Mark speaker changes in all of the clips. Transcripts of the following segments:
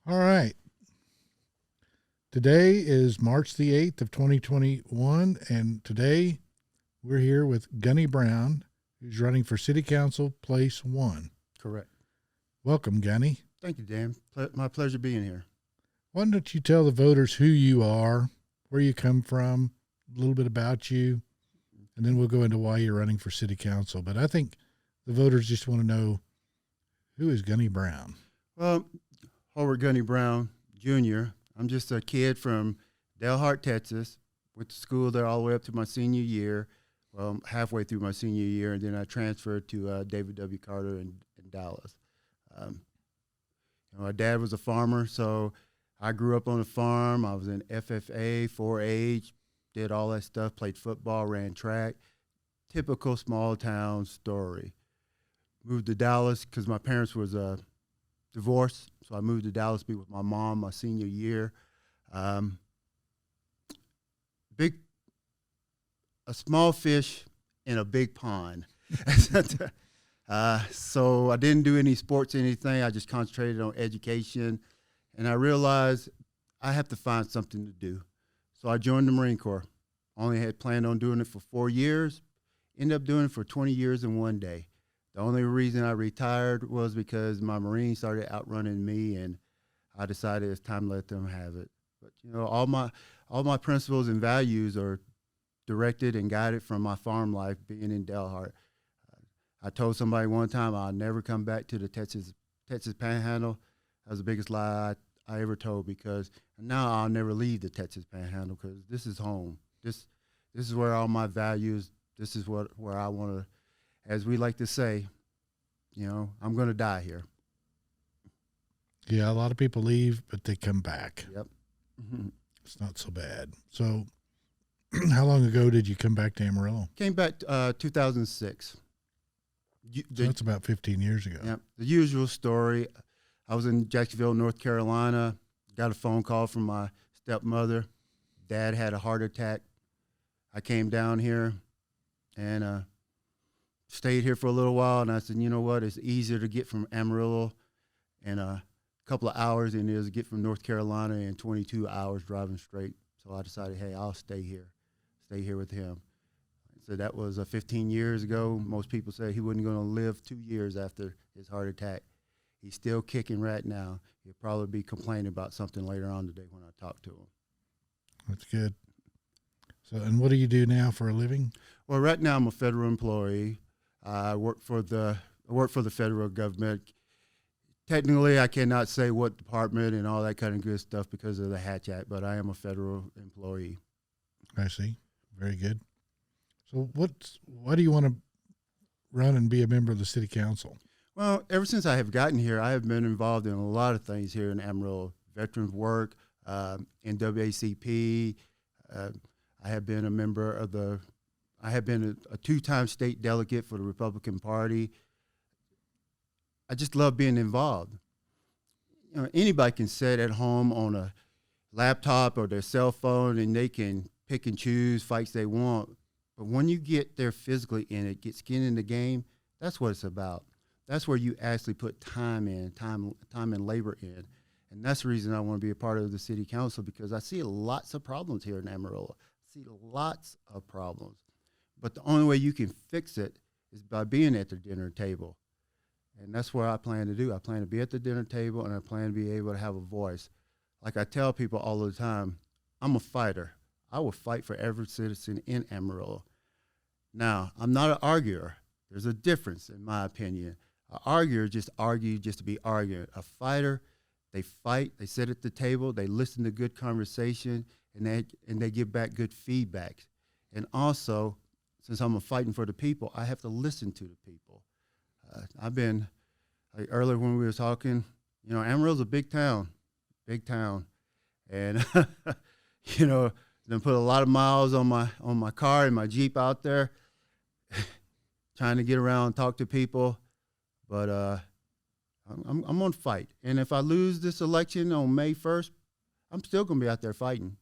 Speaker 1: All right. Today is March the 8th of 2021, and today we're here with Gunny Brown, who's running for City Council Place 1.
Speaker 2: Correct.
Speaker 1: Welcome, Gunny.
Speaker 2: Thank you, Dan. My pleasure being here.
Speaker 1: Why don't you tell the voters who you are, where you come from, a little bit about you, and then we'll go into why you're running for City Council. But I think the voters just want to know, who is Gunny Brown?
Speaker 2: Well, Hobert Gunny Brown, Jr. I'm just a kid from Delhart, Texas. Went to school there all the way up to my senior year. Well, halfway through my senior year, and then I transferred to David W. Carter in Dallas. My dad was a farmer, so I grew up on a farm. I was in FFA, 4-H, did all that stuff, played football, ran track. Typical small town story. Moved to Dallas because my parents was divorced, so I moved to Dallas to be with my mom my senior year. A small fish in a big pond. So I didn't do any sports or anything. I just concentrated on education. And I realized I have to find something to do. So I joined the Marine Corps. Only had planned on doing it for 4 years. Ended up doing it for 20 years in one day. The only reason I retired was because my Marines started outrunning me, and I decided it's time to let them have it. But, all my principles and values are directed and guided from my farm life being in Delhart. I told somebody one time I'll never come back to the Texas Panhandle. That was the biggest lie I ever told, because now I'll never leave the Texas Panhandle, because this is home. This is where all my values, this is where I want to, as we like to say, I'm going to die here.
Speaker 1: Yeah, a lot of people leave, but they come back.
Speaker 2: Yep.
Speaker 1: It's not so bad. So how long ago did you come back to Amarillo?
Speaker 2: Came back 2006.
Speaker 1: So that's about 15 years ago.
Speaker 2: Yeah, the usual story. I was in Jacksonville, North Carolina, got a phone call from my stepmother. Dad had a heart attack. I came down here and stayed here for a little while, and I said, you know what, it's easier to get from Amarillo in a couple of hours than it is to get from North Carolina in 22 hours driving straight. So I decided, hey, I'll stay here with him. So that was 15 years ago. Most people say he wasn't going to live 2 years after his heart attack. He's still kicking right now. He'll probably be complaining about something later on today when I talk to him.
Speaker 1: That's good. So, and what do you do now for a living?
Speaker 2: Well, right now I'm a federal employee. I work for the federal government. Technically, I cannot say what department and all that kind of good stuff because of the Hatch Act, but I am a federal employee.
Speaker 1: I see. Very good. So why do you want to run and be a member of the city council?
Speaker 2: Well, ever since I have gotten here, I have been involved in a lot of things here in Amarillo. Veterans work, NAACP. I have been a member of I have been a 2-time state delegate for the Republican Party. I just love being involved. Anybody can sit at home on a laptop or their cell phone and they can pick and choose fights they want. But when you get there physically in it, get skin in the game, that's what it's about. That's where you actually put time and labor in. And that's the reason I want to be a part of the city council, because I see lots of problems here in Amarillo. I see lots of problems. But the only way you can fix it is by being at the dinner table. And that's what I plan to do. I plan to be at the dinner table, and I plan to be able to have a voice. Like I tell people all the time, I'm a fighter. I will fight for every citizen in Amarillo. Now, I'm not an arguer. There's a difference, in my opinion. An arguer just argues just to be arguing. A fighter, they fight, they sit at the table, they listen to good conversation, and they give back good feedback. And also, since I'm fighting for the people, I have to listen to the people. I've been, like earlier when we were talking, Amarillo's a big town. And, then put a lot of miles on my car and my Jeep out there, trying to get around and talk to people. But I'm going to fight. And if I lose this election on May 1st, I'm still going to be out there fighting.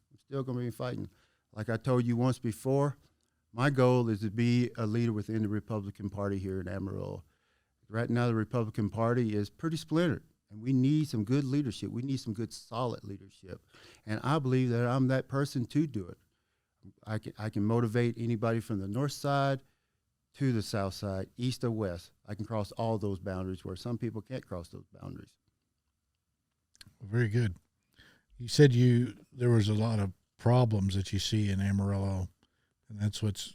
Speaker 2: Like I told you once before, my goal is to be a leader within the Republican Party here in Amarillo. Right now, the Republican Party is pretty splintered. And we need some good leadership. We need some good, solid leadership. And I believe that I'm that person to do it. I can motivate anybody from the north side to the south side, east or west. I can cross all those boundaries where some people can't cross those boundaries.
Speaker 1: Very good. You said there was a lot of problems that you see in Amarillo, and that's what's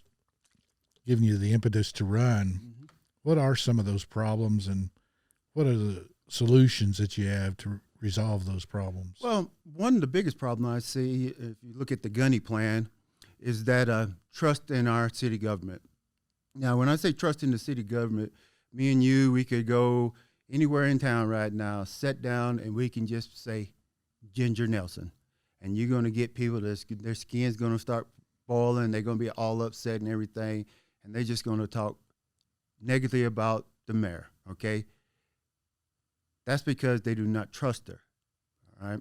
Speaker 1: giving you the impetus to run. Mm-hmm. What are some of those problems, and what are the solutions that you have to resolve those problems?
Speaker 2: Well, one of the biggest problems I see, if you look at the Gunny plan, is that trust in our city government. Now, when I say trust in the city government, me and you, we could go anywhere in town right now, sit down, and we can just say Ginger Nelson. And you're going to get people, their skin's going to start boiling, they're going to be all upset and everything, and they're just going to talk negatively about the mayor, okay? That's because they do not trust her, all right?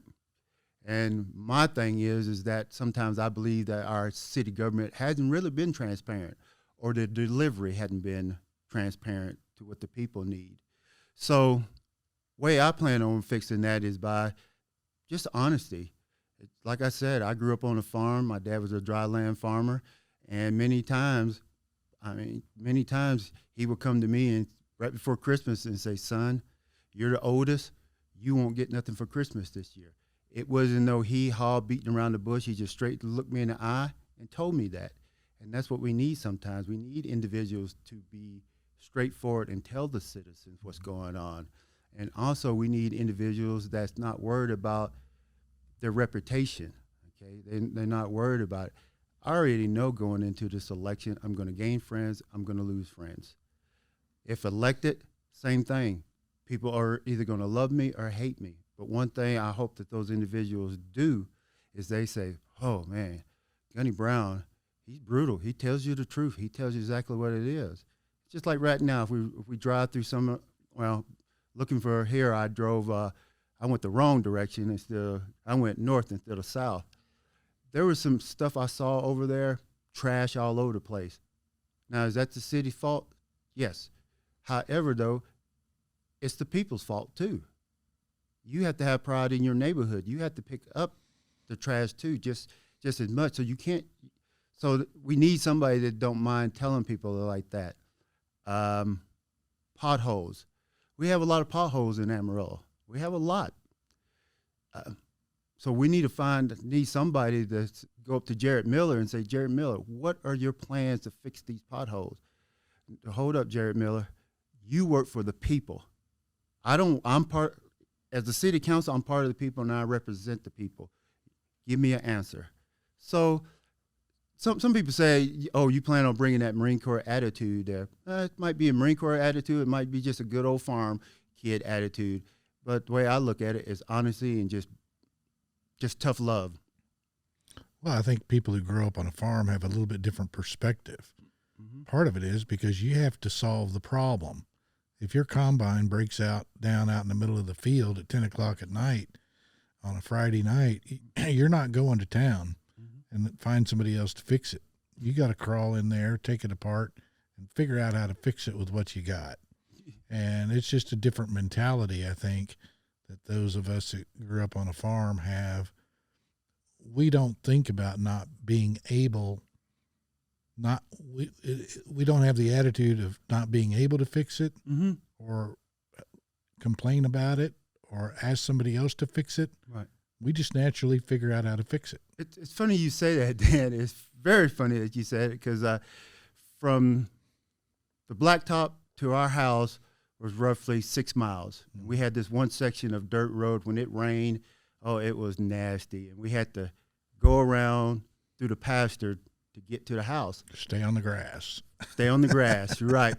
Speaker 2: And my thing is that sometimes I believe that our city government hasn't really been transparent, or the delivery hadn't been transparent to what the people need. So way I plan on fixing that is by just honesty. Like I said, I grew up on a farm. My dad was a dry land farmer. And many times he would come to me and right before Christmas and say, son, you're the oldest. You won't get nothing for Christmas this year. It wasn't no hee-haw beating around the bush. He just straight looked me in the eye and told me that. And that's what we need sometimes. We need individuals to be straightforward and tell the citizens what's going on. And also we need individuals that's not worried about their reputation, okay? They're not worried about it. I already know going into this election, I'm going to gain friends, I'm going to lose friends. If elected, same thing. People are either going to love me or hate me. But one thing I hope that those individuals do is they say, oh, man, Gunny Brown, he's brutal. He tells you the truth. He tells you exactly what it is. Just like right now, if we drive through looking for here, I went the wrong direction. I went north instead of south. There was some stuff I saw over there, trash all over the place. Now, is that the city's fault? Yes. However, though, it's the people's fault too. You have to have pride in your neighborhood. You have to pick up the trash too, just as much. So you can't. So we need somebody that don't mind telling people like that. Potholes. We have a lot of potholes in Amarillo. We have a lot. So we need somebody to go up to Jared Miller and say, Jared Miller, what are your plans to fix these potholes? Hold up, Jared Miller. You work for the people. As the city council, I'm part of the people and I represent the people. Give me an answer. So some people say, oh, you plan on bringing that Marine Corps attitude there. It might be a Marine Corps attitude. It might be just a good old farm kid attitude. But the way I look at it is honesty and just tough love.
Speaker 1: Well, I think people who grow up on a farm have a little bit different perspective. Mm-hmm. Part of it is because you have to solve the problem. If your combine breaks down out in the middle of the field at 10 o'clock at night on a Friday night, you're not going to town and find somebody else to fix it. You got to crawl in there, take it apart, and figure out how to fix it with what you got. And it's just a different mentality, I think, that those of us that grew up on a farm have. We don't think about not being able, we don't have the attitude of not being able to fix it or complain about it or ask somebody else to fix it.
Speaker 2: Right.
Speaker 1: We just naturally figure out how to fix it.
Speaker 2: It's funny you say that, Dan. It's very funny that you said it because from the blacktop to our house was roughly 6 miles. Mm-hmm. We had this one section of dirt road. When it rained, it was nasty. And we had to go around through the pasture to get to the house.
Speaker 1: Stay on the grass.
Speaker 2: Stay on the grass. You're right.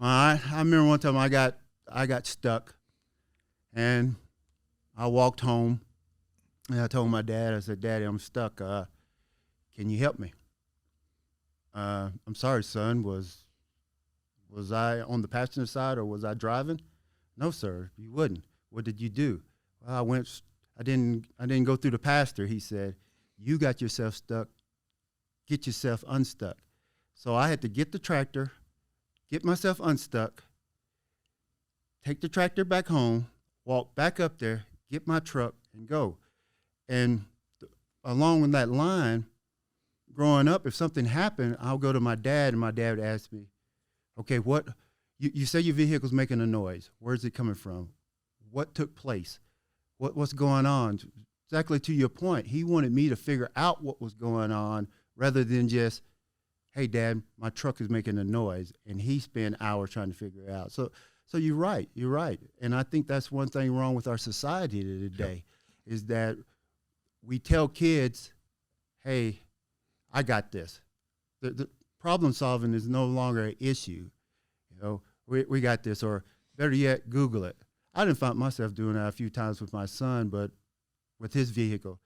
Speaker 2: I remember one time I got stuck, and I walked home, and I told my dad, I said, Daddy, I'm stuck. Can you help me? I'm sorry, son. Was I on the passenger side or was I driving? No, sir, you wouldn't. What did you do? Well, I didn't go through the pasture, he said. You got yourself stuck. Get yourself unstuck. So I had to get the tractor, get myself unstuck, take the tractor back home, walk back up there, get my truck, and go. And along with that line, growing up, if something happened, I'll go to my dad, and my dad would ask me, okay, what, you say your vehicle's making a noise. Where's it coming from? What took place? What's going on? Exactly to your point, he wanted me to figure out what was going on rather than just, hey, Dad, my truck is making a noise, and he spent hours trying to figure it out. So you're right. And I think that's one thing wrong with our society today, is that we tell kids, hey, I got this. The problem solving is no longer an issue. You know, we got this, or better yet, Google it. I didn't find myself doing that a few times with my son, but with his vehicle.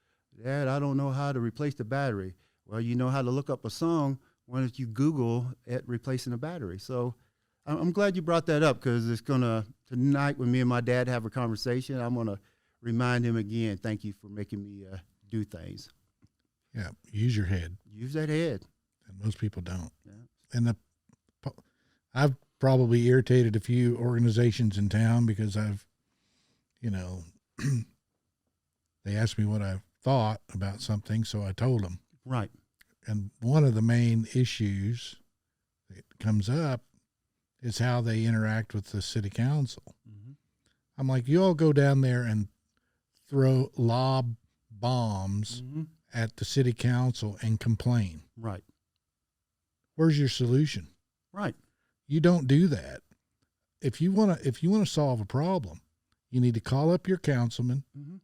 Speaker 2: Dad, I don't know how to replace the battery. Well, you know how to look up a song. Why don't you Google at replacing a battery? So I'm glad you brought that up, because it's going to, tonight when me and my dad have a conversation, I'm going to remind him again, thank you for making me do things.
Speaker 1: Yeah, use your head.
Speaker 2: Use that head.
Speaker 1: And most people don't.
Speaker 2: Yeah.
Speaker 1: And I've probably irritated a few organizations in town because I've, they asked me what I thought about something, so I told them.
Speaker 2: Right.
Speaker 1: And one of the main issues that comes up is how they interact with the city council. Mm-hmm. I'm like, you all go down there and lob bombs mm-hmm. at the city council and complain.
Speaker 2: Right.
Speaker 1: Where's your solution?
Speaker 2: Right.
Speaker 1: You don't do that. If you want to solve a problem, you need to call up your councilman. Mm-hmm.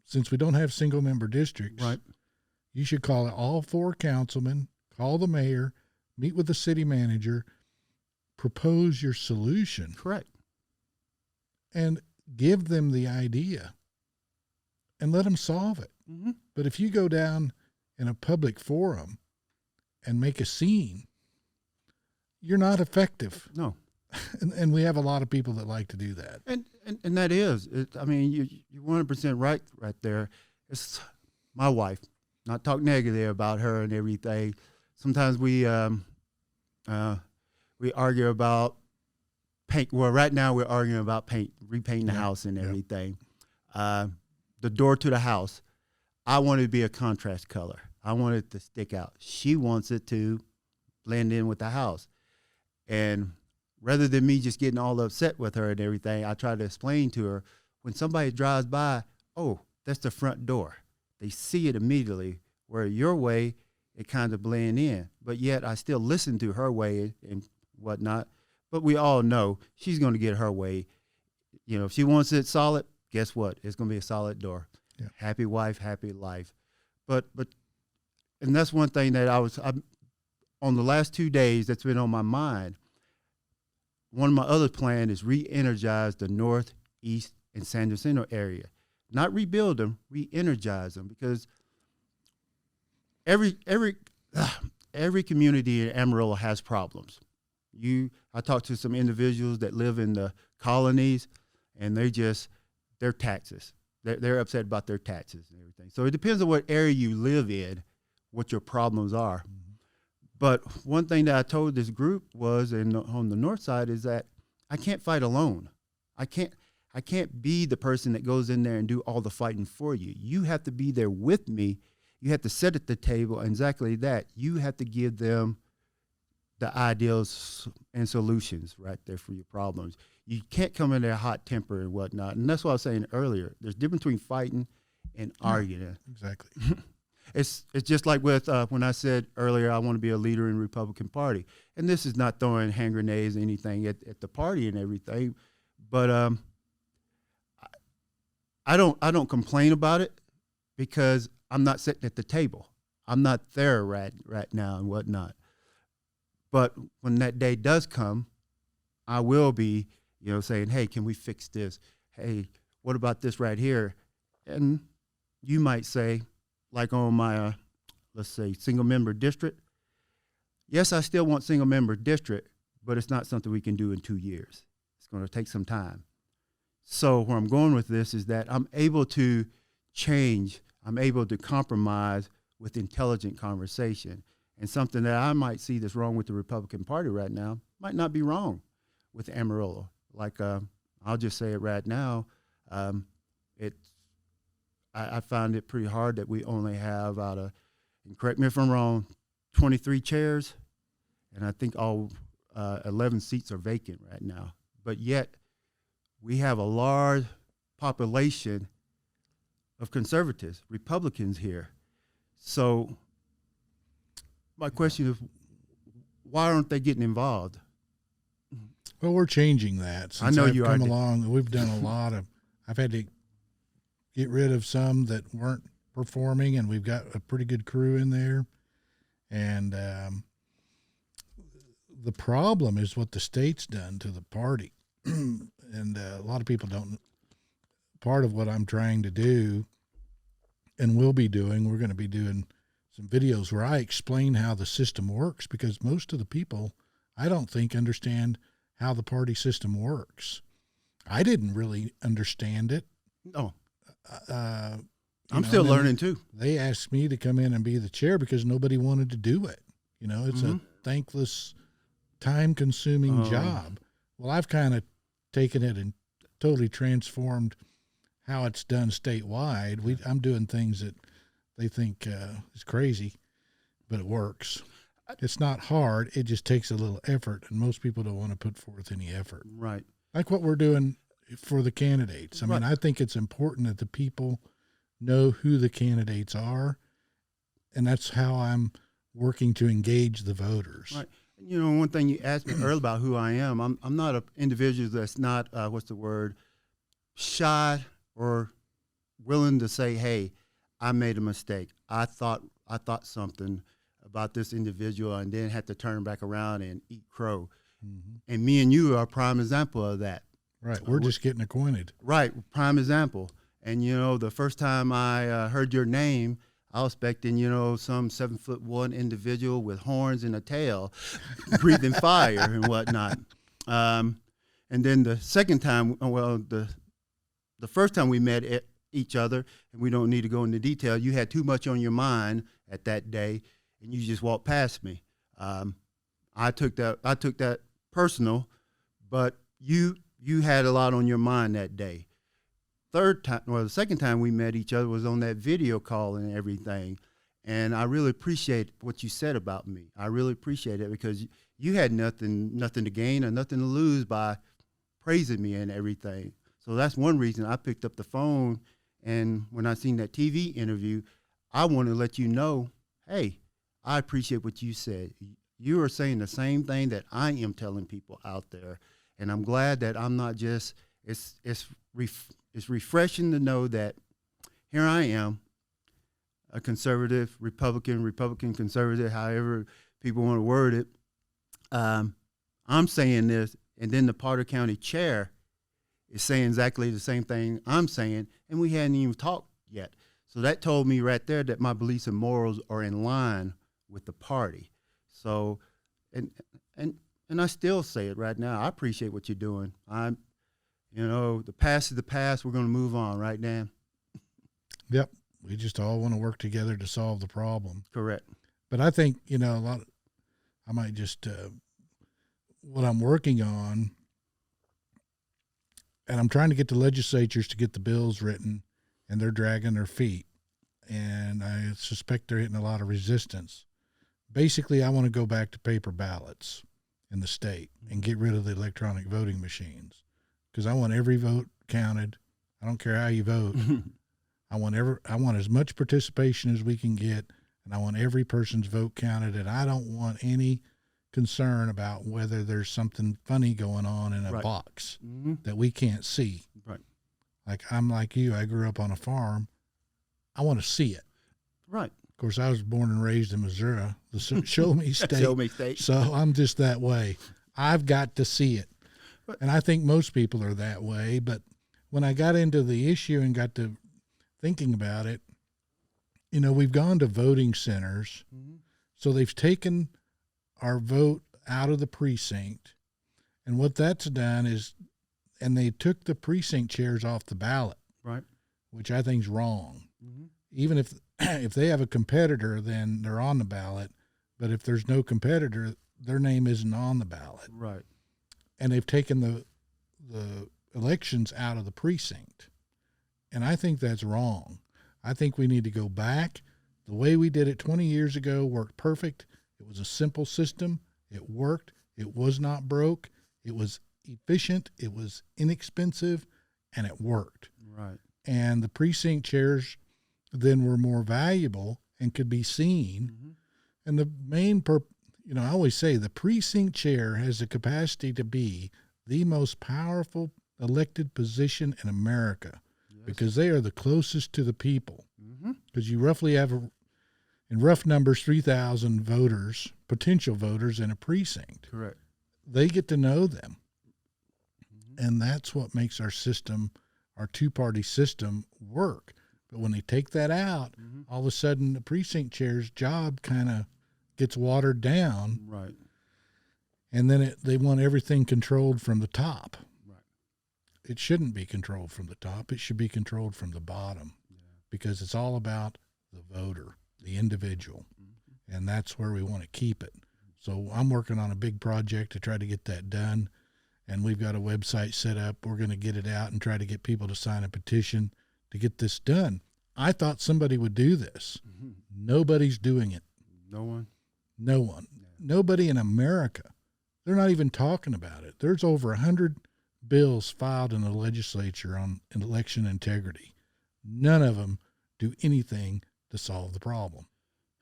Speaker 1: Since we don't have single member districts,
Speaker 2: right.
Speaker 1: You should call all 4 councilmen, call the mayor, meet with the city manager, propose your solution.
Speaker 2: Correct.
Speaker 1: And give them the idea and let them solve it. Mm-hmm. But if you go down in a public forum and make a scene, you're not effective.
Speaker 2: No.
Speaker 1: And we have a lot of people that like to do that.
Speaker 2: And that is, you're 100% right there. It's my wife. Not talk negative about her and everything. Sometimes we argue about paint. Well, right now we're arguing about repainting the house and everything. The door to the house, I want it to be a contrast color. I want it to stick out. She wants it to blend in with the house. And rather than me just getting all upset with her and everything, I try to explain to her, when somebody drives by, oh, that's the front door. They see it immediately, where your way, it kind of blend in. But yet I still listen to her way and whatnot. But we all know she's going to get her way. If she wants it solid, guess what? It's going to be a solid door. Yeah. Happy wife, happy life. But and that's one thing that I'm on the last 2 days that's been on my mind. One of my other plans is re-energize the North, East, and San Jacinto area. Not rebuild them, re-energize them, because every community in Amarillo has problems. I talked to some individuals that live in the colonies, and their taxes. They're upset about their taxes and everything. So it depends on what area you live in, what your problems are. Mm-hmm. But one thing that I told this group was, on the north side, is that I can't fight alone. I can't be the person that goes in there and do all the fighting for you. You have to be there with me. You have to sit at the table, and exactly that. You have to give them the ideas and solutions right there for your problems. You can't come in there hot temper and whatnot. And that's what I was saying earlier. There's a difference between fighting and arguing.
Speaker 1: Exactly.
Speaker 2: It's just like with when I said earlier I want to be a leader in the Republican Party. And this is not throwing hand grenades or anything at the party and everything. But I don't complain about it, because I'm not sitting at the table. I'm not there right now and whatnot. But when that day does come, I will be, saying, hey, can we fix this? Hey, what about this right here? And you might say, like on my, let's say, single-member district, yes, I still want single-member district, but it's not something we can do in 2 years. It's going to take some time. So where I'm going with this is that I'm able to change. I'm able to compromise with intelligent conversation. And something that I might see that's wrong with the Republican Party right now might not be wrong with Amarillo. Like I'll just say it right now. I find it pretty hard that we only have and correct me if I'm wrong, 23 chairs, and I think all 11 seats are vacant right now. But yet, we have a large population of conservatives, Republicans here. So my question is, why aren't they getting involved?
Speaker 1: Well, we're changing that. Since
Speaker 2: I know
Speaker 1: I've
Speaker 2: you
Speaker 1: come
Speaker 2: are.
Speaker 1: along, we've done a lot of. I've had to get rid of some that weren't performing, and we've got a pretty good crew in there. And the problem is what the state's done to the party, and a lot of people don't. Part of what I'm trying to do, and we're going to be doing some videos where I explain how the system works, because most of the people, I don't think, understand how the party system works. I didn't really understand it.
Speaker 2: No.
Speaker 1: I'm
Speaker 2: still learning too.
Speaker 1: They asked me to come in and be the chair because nobody wanted to do it. It's a thankless, time-consuming job. Well, I've kind of taken it and totally transformed how it's done statewide. I'm doing things that they think is crazy, but it works. It's not hard. It just takes a little effort, and most people don't want to put forth any effort.
Speaker 2: Right.
Speaker 1: Like what we're doing for the candidates. I mean, I think it's important that the people know who the candidates are, and that's how I'm working to engage the voters.
Speaker 2: Right. One thing you asked me earlier about who I am, I'm not an individual that's not, shy or willing to say, hey, I made a mistake. I thought something about this individual and then had to turn back around and eat crow. Mm-hmm. And me and you are a prime example of that.
Speaker 1: Right. We're just getting acquainted.
Speaker 2: Right. Prime example. And, the first time I heard your name, I was expecting, some 7'1" individual with horns and a tail, breathing fire and whatnot. And then the second time, the first time we met each other, and we don't need to go into detail, you had too much on your mind at that day, and you just walked past me. I took that personal, but you had a lot on your mind that day. The second time we met each other was on that video call and everything. And I really appreciate what you said about me. I really appreciate it because you had nothing to gain or nothing to lose by praising me and everything. So that's one reason I picked up the phone. And when I seen that TV interview, I want to let you know, hey, I appreciate what you said. You are saying the same thing that I am telling people out there. And I'm glad that I'm not just, it's refreshing to know that here I am, a conservative, Republican conservative, however people want to word it. I'm saying this, and then the Potter County chair is saying exactly the same thing I'm saying, and we hadn't even talked yet. So that told me right there that my beliefs and morals are in line with the party. So, and I still say it right now. I appreciate what you're doing. The past is the past. We're going to move on, right, Dan?
Speaker 1: Yep. We just all want to work together to solve the problem.
Speaker 2: Correct.
Speaker 1: But I think, I might just, what I'm working on, and I'm trying to get the legislatures to get the bills written, and they're dragging their feet. And I suspect they're hitting a lot of resistance. Basically, I want to go back to paper ballots in the state and get rid of the electronic voting machines. Because I want every vote counted. I don't care how you vote. I want as much participation as we can get, and I want every person's vote counted, and I don't want any concern about whether there's something funny going on in a box that we can't see.
Speaker 2: Right.
Speaker 1: Like I'm like you, I grew up on a farm. I want to see it.
Speaker 2: Right.
Speaker 1: Of course, I was born and raised in Missouri, the show me state.
Speaker 2: Show me state.
Speaker 1: So I'm just that way. I've got to see it. And I think most people are that way. But when I got into the issue and got to thinking about it, we've gone to voting centers. Mm-hmm. So they've taken our vote out of the precinct. And what that's done is, and they took the precinct chairs off the ballot.
Speaker 2: Right.
Speaker 1: Which I think is wrong.
Speaker 2: Mm-hmm.
Speaker 1: Even if they have a competitor, then they're on the ballot. But if there's no competitor, their name isn't on the ballot.
Speaker 2: Right.
Speaker 1: And they've taken the elections out of the precinct. And I think that's wrong. I think we need to go back. The way we did it 20 years ago worked perfect. It was a simple system. It worked. It was not broke. It was efficient. It was inexpensive, and it worked.
Speaker 2: Right.
Speaker 1: And the precinct chairs then were more valuable and could be seen.
Speaker 2: Mm-hmm.
Speaker 1: And the main I always say the precinct chair has the capacity to be the most powerful elected position in America.
Speaker 2: Yes.
Speaker 1: Because they are the closest to the people.
Speaker 2: Mm-hmm.
Speaker 1: Because you roughly have, in rough numbers, 3,000 voters, potential voters in a precinct.
Speaker 2: Correct.
Speaker 1: They get to know them.
Speaker 2: Mm-hmm.
Speaker 1: And that's what makes our system, our two-party system, work. But when they take that out,
Speaker 2: mm-hmm.
Speaker 1: all of a sudden the precinct chair's job kind of gets watered down.
Speaker 2: Right.
Speaker 1: And then they want everything controlled from the top.
Speaker 2: Right.
Speaker 1: It shouldn't be controlled from the top. It should be controlled from the bottom.
Speaker 2: Yeah.
Speaker 1: Because it's all about the voter, the individual. Mm-hmm. And that's where we want to keep it. So I'm working on a big project to try to get that done. And we've got a website set up. We're going to get it out and try to get people to sign a petition to get this done. I thought somebody would do this.
Speaker 2: Mm-hmm.
Speaker 1: Nobody's doing it.
Speaker 2: No one?
Speaker 1: No one.
Speaker 2: Yeah.
Speaker 1: Nobody in America. They're not even talking about it. There's over 100 bills filed in the legislature on election integrity. None of them do anything to solve the problem.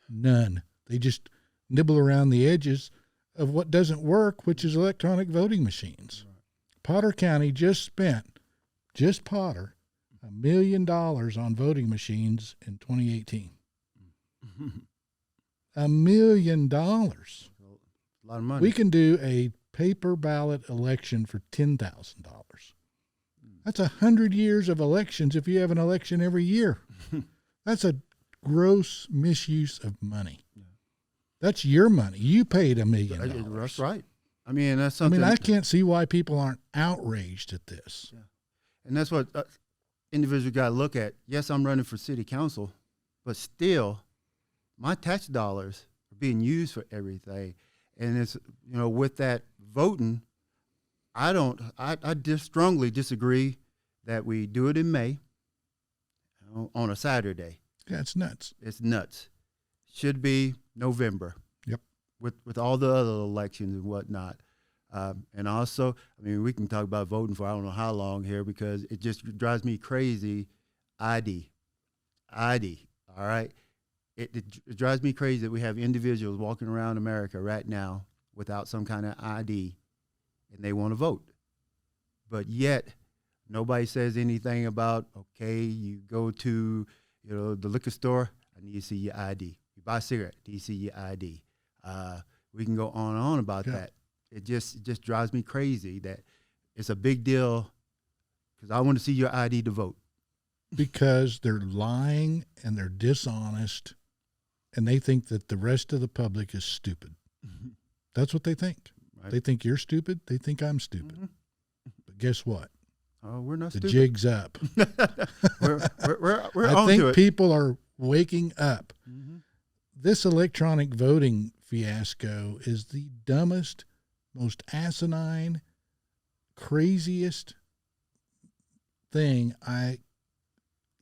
Speaker 1: None. They just nibble around the edges of what doesn't work, which is electronic voting machines.
Speaker 2: Right.
Speaker 1: Potter County just spent, Potter, $1 million on voting machines in 2018. $1 million.
Speaker 2: A lot of money.
Speaker 1: We can do a paper ballot election for $10,000. That's 100 years of elections if you have an election every year. That's a gross misuse of money. Yeah. That's your money. You paid $1 million.
Speaker 2: That's right. I mean, that's something.
Speaker 1: I can't see why people aren't outraged at this.
Speaker 2: Yeah. And that's what individuals got to look at. Yes, I'm running for city council, but still, my tax dollars are being used for everything. And it's, with that voting, I just strongly disagree that we do it in May on a Saturday.
Speaker 1: Yeah, it's nuts.
Speaker 2: It's nuts. Should be November.
Speaker 1: Yep.
Speaker 2: With all the other elections and whatnot. And also, we can talk about voting for I don't know how long here because it just drives me crazy. ID, all right? It drives me crazy that we have individuals walking around America right now without some kind of ID, and they want to vote. But yet, nobody says anything about, okay, you go to the liquor store, I need to see your ID. You buy a cigarette, do you see your ID? We can go on and on about that. It just drives me crazy that it's a big deal because I want to see your ID to vote.
Speaker 1: Because they're lying and they're dishonest and they think that the rest of the public is stupid. Mm-hmm. That's what they think. Right. They think you're stupid. They think I'm stupid. Mm-hmm. But guess what?
Speaker 2: Oh, we're not
Speaker 1: stupid.
Speaker 2: The
Speaker 1: jig's up.
Speaker 2: we're
Speaker 1: I think people are waking up.
Speaker 2: Mm-hmm.
Speaker 1: This electronic voting fiasco is the dumbest, most asinine, craziest thing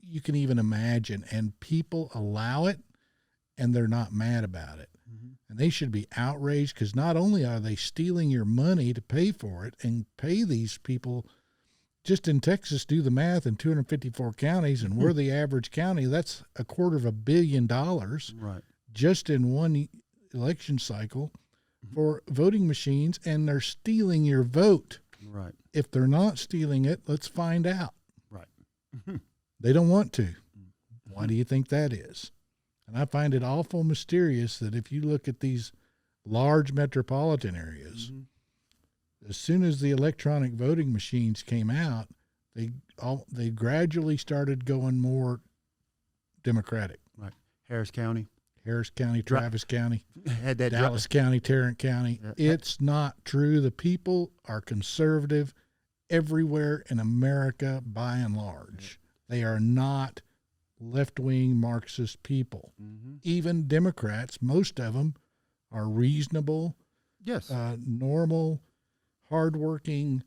Speaker 1: you can even imagine, and people allow it and they're not mad about it. Mm-hmm. And they should be outraged because not only are they stealing your money to pay for it and pay these people, just in Texas, do the math, in 254 counties, and we're the average county, that's $250 million
Speaker 2: right.
Speaker 1: just in one election cycle for voting machines, and they're stealing your vote.
Speaker 2: Right.
Speaker 1: If they're not stealing it, let's find out.
Speaker 2: Right.
Speaker 1: They don't want to. Why do you think that is? And I find it awful mysterious that if you look at these large metropolitan areas, as soon as the electronic voting machines came out, they gradually started going more Democratic.
Speaker 2: Right. Harris County,
Speaker 1: Travis County,
Speaker 2: had that
Speaker 1: Dallas County, Tarrant County. It's not true. The people are conservative everywhere in America by and large. They are not left-wing Marxist people. Mm-hmm. Even Democrats, most of them are reasonable,
Speaker 2: yes,
Speaker 1: normal, hardworking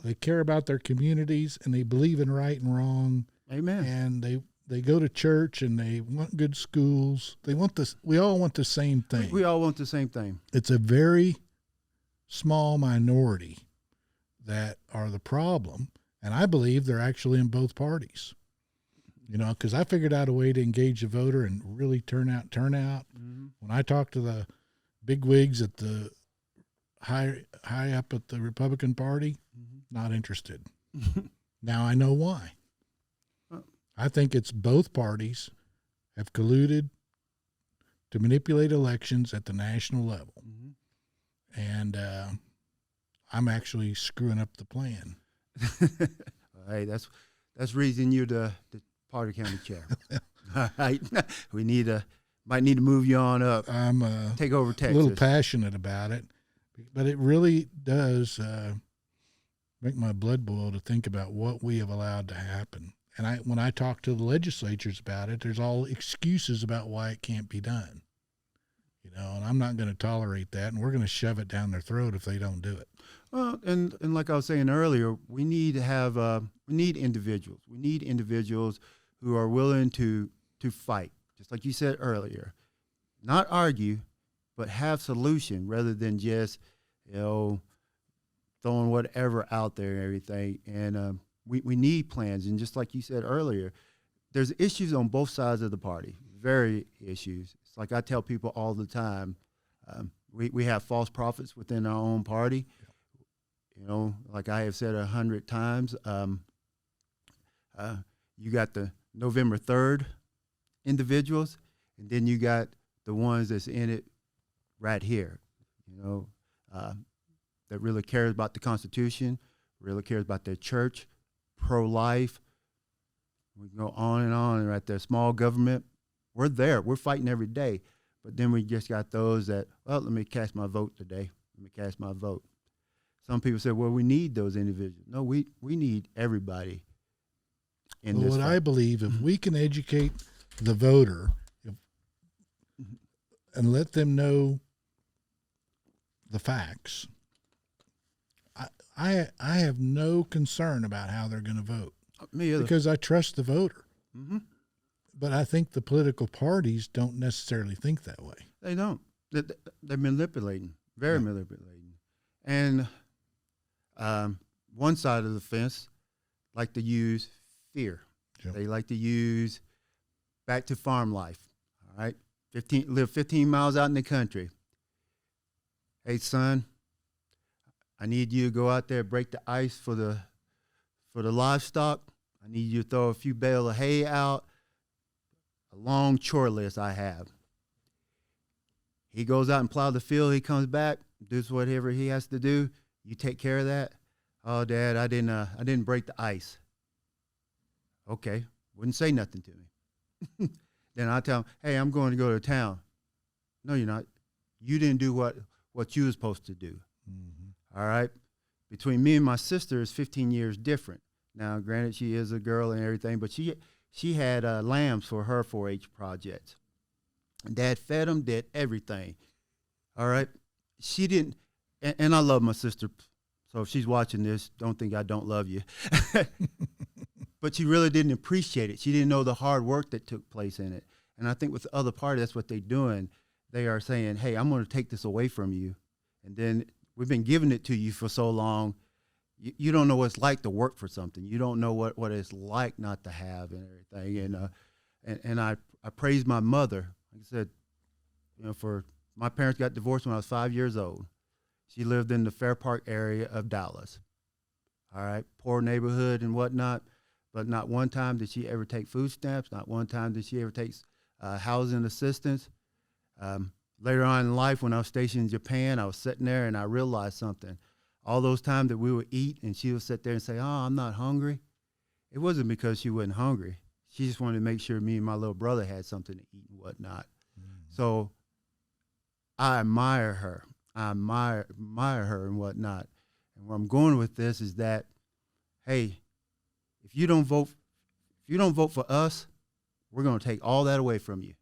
Speaker 1: They care about their communities, and they believe in right and wrong.
Speaker 2: Amen.
Speaker 1: And they go to church, and they want good schools. They want this. We all want the same thing.
Speaker 2: We all want the same thing.
Speaker 1: It's a very small minority that are the problem, and I believe they're actually in both parties. Because I figured out a way to engage the voter and really turn out.
Speaker 2: Mm-hmm.
Speaker 1: When I talk to the big wigs at the high up at the Republican Party, not interested. Now I know why. I think it's both parties have colluded to manipulate elections at the national level. And I'm actually screwing up the plan.
Speaker 2: Hey, that's reason you're the party county chair. All right. We might need to move you on up.
Speaker 1: I'm
Speaker 2: take over Texas.
Speaker 1: A little passionate about it, but it really does make my blood boil to think about what we have allowed to happen. And when I talk to the legislatures about it, there's all excuses about why it can't be done. And I'm not going to tolerate that, and we're going to shove it down their throat if they don't do it.
Speaker 2: Well, and like I was saying earlier, we need to have we need individuals. We need individuals who are willing to fight, just like you said earlier, not argue, but have solution rather than just throwing whatever out there and everything. And we need plans, and just like you said earlier, there's issues on both sides of the party. Very issues. It's like I tell people all the time, we have false prophets within our own party. Like I have said 100 times, you got the November 3rd individuals, and then you got the ones that's in it right here, that really cares about the Constitution, really cares about their church, pro-life. We can go on and on right there. Small government. We're there. We're fighting every day. But then we just got those that, let me cast my vote today. Let me cast my vote. Some people say, we need those individuals. No, we need everybody in this fight.
Speaker 1: I believe, if we can educate the voter and let them know the facts, I have no concern about how they're going to vote.
Speaker 2: Me either.
Speaker 1: Because I trust the voter.
Speaker 2: Mm-hmm.
Speaker 1: But I think the political parties don't necessarily think that way.
Speaker 2: They don't. They're manipulating, very manipulating. And one side of the fence like to use fear. Yep. They like to use back to farm life. All right, live 15 miles out in the country. Hey, son, I need you to go out there, break the ice for the livestock. I need you to throw a few bales of hay out. A long chore list I have. He goes out and plows the field. He comes back, does whatever he has to do. You take care of that. Oh, Dad, I didn't break the ice. Okay, wouldn't say nothing to me. Then I tell him, hey, I'm going to go to town. No, you're not. You didn't do what you were supposed to do. Mm-hmm. All right. Between me and my sister is 15 years different. Now, granted, she is a girl and everything, but she had lambs for her 4-H project. Dad fed them, did everything. All right. She didn't, and I love my sister, so if she's watching this, don't think I don't love you. But she really didn't appreciate it. She didn't know the hard work that took place in it. And I think with the other party, that's what they're doing. They are saying, hey, I'm going to take this away from you. And then we've been giving it to you for so long. You don't know what it's like to work for something. You don't know what it's like not to have and everything. And I praise my mother. Like I said, for my parents got divorced when I was 5 years old. She lived in the Fair Park area of Dallas. All right, poor neighborhood and whatnot. But not one time did she ever take food stamps. Not one time did she ever take housing assistance. Later on in life, when I was stationed in Japan, I was sitting there and I realized something. All those times that we would eat and she would sit there and say, I'm not hungry. It wasn't because she wasn't hungry. She just wanted to make sure me and my little brother had something to eat and whatnot. So I admire her. I admire her and whatnot. And where I'm going with this is that, hey, if you don't vote for us, we're going to take all that away from you.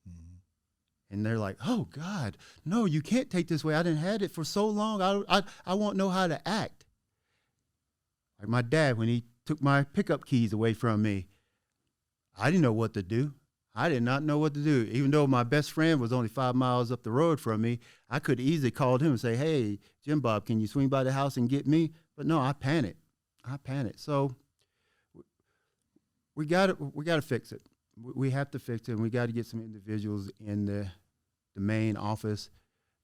Speaker 2: Mm-hmm. And they're like, oh, God, no, you can't take this away. I didn't have it for so long. I won't know how to act. Like my dad, when he took my pickup keys away from me, I didn't know what to do. I did not know what to do. Even though my best friend was only 5 miles up the road from me, I could easily call him and say, hey, Jim Bob, can you swing by the house and get me? But no, I panicked. So we got to fix it. We have to fix it, and we got to get some individuals in the main office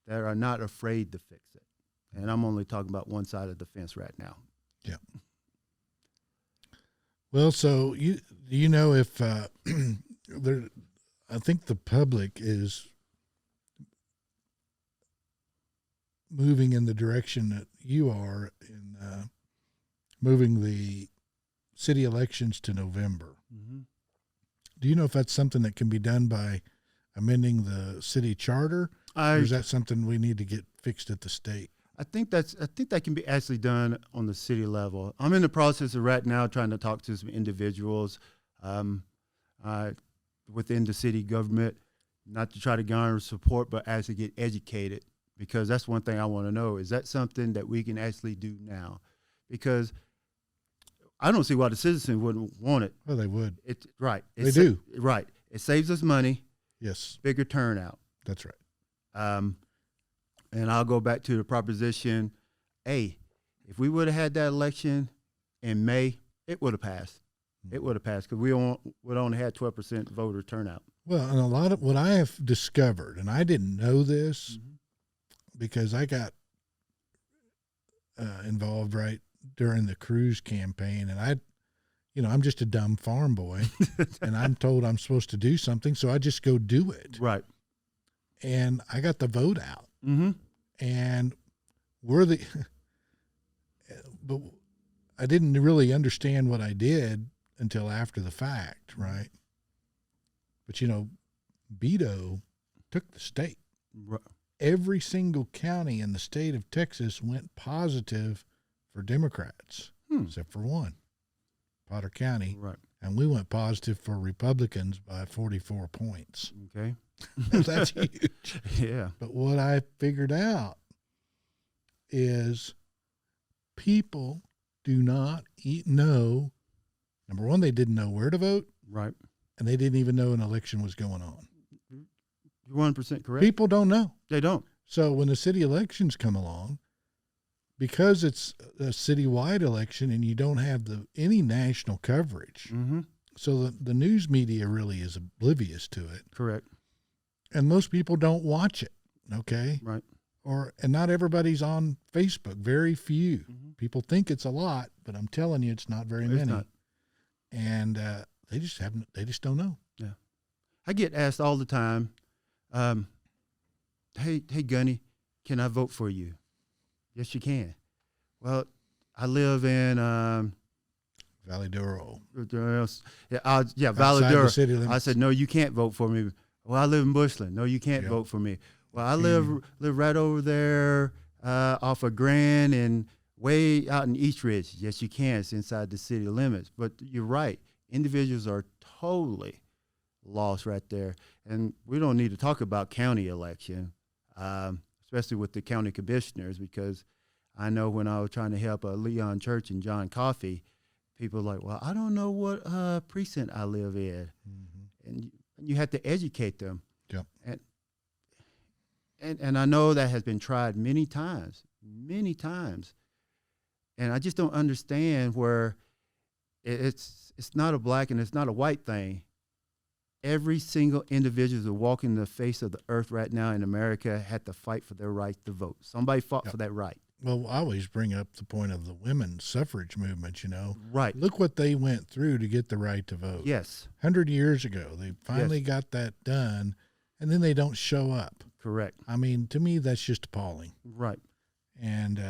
Speaker 2: that are not afraid to fix it. And I'm only talking about one side of the fence right now.
Speaker 1: Yeah. Well, so do you know if there? I think the public is moving in the direction that you are in moving the city elections to November.
Speaker 2: Mm-hmm.
Speaker 1: Do you know if that's something that can be done by amending the city charter, or is that something we need to get fixed at the state?
Speaker 2: I think that can be actually done on the city level. I'm in the process of right now trying to talk to some individuals within the city government, not to try to garner support, but actually get educated, because that's one thing I want to know. Is that something that we can actually do now? Because I don't see why the citizens wouldn't want it.
Speaker 1: Well, they would.
Speaker 2: Right.
Speaker 1: They do.
Speaker 2: Right. It saves us money.
Speaker 1: Yes.
Speaker 2: Bigger turnout.
Speaker 1: That's right.
Speaker 2: And I'll go back to the proposition, hey, if we would have had that election in May, it would have passed. It would have passed, because we would only had 12% voter turnout.
Speaker 1: Well, and a lot of what I have discovered, and I didn't know this because I got involved right during the Cruz campaign, and I'm just a dumb farm boy, and I'm told I'm supposed to do something, so I just go do it.
Speaker 2: Right.
Speaker 1: And I got the vote out.
Speaker 2: Mm-hmm.
Speaker 1: And but I didn't really understand what I did until after the fact, right? But, Beto took the state.
Speaker 2: Right.
Speaker 1: Every single county in the state of Texas went positive for Democrats, except for one, Potter County.
Speaker 2: Right.
Speaker 1: And we went positive for Republicans by 44 points.
Speaker 2: Okay.
Speaker 1: That's huge.
Speaker 2: Yeah.
Speaker 1: But what I figured out is people do not know. Number one, they didn't know where to vote.
Speaker 2: Right.
Speaker 1: And they didn't even know an election was going on.
Speaker 2: You're 100% correct.
Speaker 1: People don't know.
Speaker 2: They don't.
Speaker 1: So when the city elections come along, because it's a citywide election and you don't have any national coverage, so the news media really is oblivious to it.
Speaker 2: Correct.
Speaker 1: And most people don't watch it, okay?
Speaker 2: Right.
Speaker 1: And not everybody's on Facebook. Very few. People think it's a lot, but I'm telling you, it's not very many.
Speaker 2: Not.
Speaker 1: And they just don't know.
Speaker 2: Yeah. I get asked all the time, hey, Gunny, can I vote for you? Yes, you can. Well, I live in
Speaker 1: Valley Duro.
Speaker 2: Yeah, Valley
Speaker 1: Outside
Speaker 2: Duro.
Speaker 1: the city limits.
Speaker 2: I said, no, you can't vote for me. Well, I live in Bushland. No, you can't vote for me. Well, I live right over there off of Grand and way out in East Ridge. Yes, you can. It's inside the city limits. But you're right. Individuals are totally lost right there. And we don't need to talk about county election, especially with the county commissioners, because I know when I was trying to help Leon Church and John Coffey, people were like, well, I don't know what precinct I live in. And you have to educate them.
Speaker 1: Yep.
Speaker 2: And I know that has been tried many times. And I just don't understand where it's not a black and it's not a white thing. Every single individual who's walking the face of the earth right now in America had to fight for their right to vote. Somebody fought for that right.
Speaker 1: Well, I always bring up the point of the women's suffrage movement,
Speaker 2: Right.
Speaker 1: Look what they went through to get the right to vote.
Speaker 2: Yes.
Speaker 1: 100 years ago, they finally got that done, and then they don't show up.
Speaker 2: Correct.
Speaker 1: I mean, to me, that's just appalling.
Speaker 2: Right.
Speaker 1: And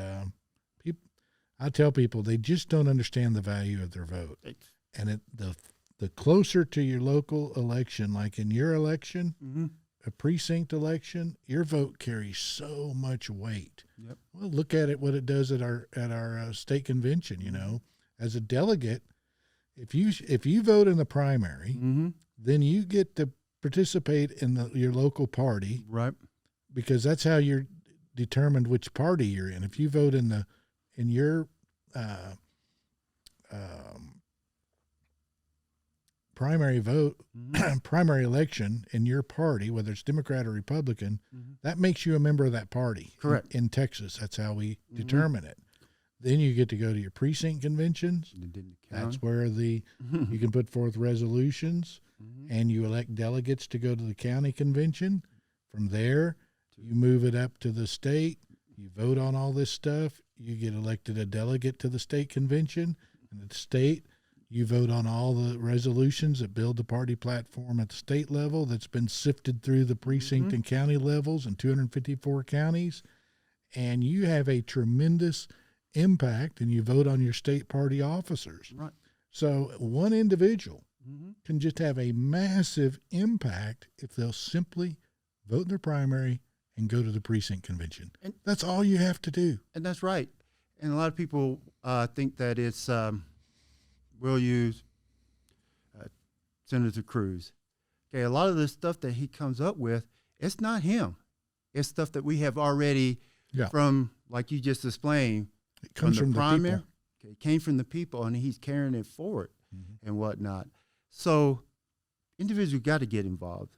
Speaker 1: I tell people they just don't understand the value of their vote. And the closer to your local election, like in your election, a precinct election, your vote carries so much weight.
Speaker 2: Yep.
Speaker 1: Well, look at it, what it does at our state convention. As a delegate, if you vote in the primary, then you get to participate in your local party,
Speaker 2: right?
Speaker 1: Because that's how you're determined which party you're in. If you vote in your primary vote, primary election in your party, whether it's Democrat or Republican, that makes you a member of that party.
Speaker 2: Correct.
Speaker 1: In Texas, that's how we determine it. Then you get to go to your precinct conventions. That's where you can put forth resolutions, and you elect delegates to go to the county convention. From there, you move it up to the state. You vote on all this stuff. You get elected a delegate to the state convention. And at the state, you vote on all the resolutions that build the party platform at the state level that's been sifted through the precinct and county levels in 254 counties. And you have a tremendous impact, and you vote on your state party officers.
Speaker 2: Right.
Speaker 1: So one individual can just have a massive impact if they'll simply vote in their primary and go to the precinct convention. And that's all you have to do.
Speaker 2: And that's right. And a lot of people think that it's, we'll use Senator Cruz. Okay, a lot of the stuff that he comes up with, it's not him. It's stuff that we have already from, like you just explained,
Speaker 1: it comes from the
Speaker 2: primary.
Speaker 1: people.
Speaker 2: Okay, it came from the people, and he's carrying it forward and whatnot. So individuals got to get involved.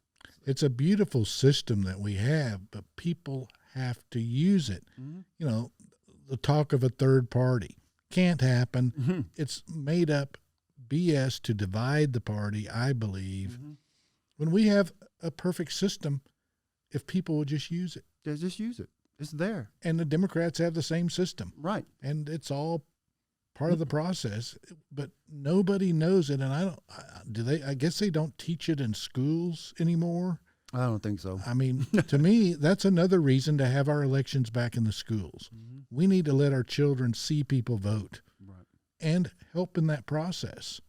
Speaker 1: It's a beautiful system that we have, but people have to use it. You know, the talk of a third party can't happen. It's made up BS to divide the party, I believe. When we have a perfect system, if people would just use it.
Speaker 2: They just use it. It's there.
Speaker 1: And the Democrats have the same system.
Speaker 2: Right.
Speaker 1: And it's all part of the process, but nobody knows it. And I guess they don't teach it in schools anymore.
Speaker 2: I don't think so.
Speaker 1: I mean, to me, that's another reason to have our elections back in the schools. We need to let our children see people vote and help in that process.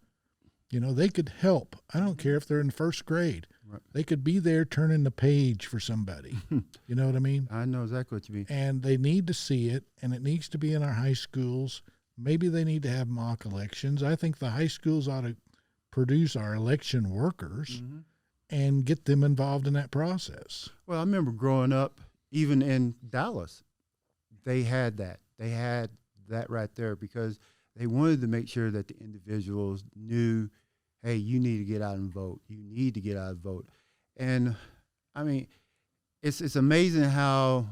Speaker 1: You know, they could help. I don't care if they're in first grade. They could be there turning the page for somebody. You know what I mean?
Speaker 2: I know exactly what you mean.
Speaker 1: And they need to see it, and it needs to be in our high schools. Maybe they need to have mock elections. I think the high schools ought to produce our election workers and get them involved in that process.
Speaker 2: Well, I remember growing up, even in Dallas, they had that. They had that right there because they wanted to make sure that the individuals knew, hey, you need to get out and vote. You need to get out and vote. And, I mean, it's amazing how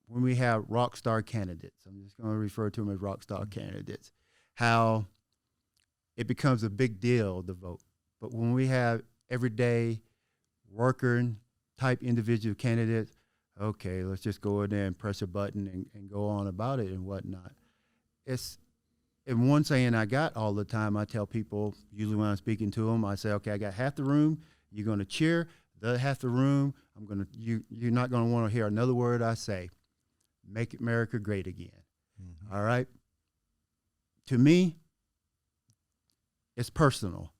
Speaker 2: when we have rock star candidates, I'm just going to refer to them as rock star candidates, how it becomes a big deal to vote. But when we have everyday worker type individual candidates, okay, let's just go in there and press a button and go on about it and whatnot. And one saying I got all the time, I tell people, usually when I'm speaking to them, I say, okay, I got half the room, you're going to cheer. The other half the room, you're not going to want to hear another word I say. Make America great again. All right? To me, it's personal.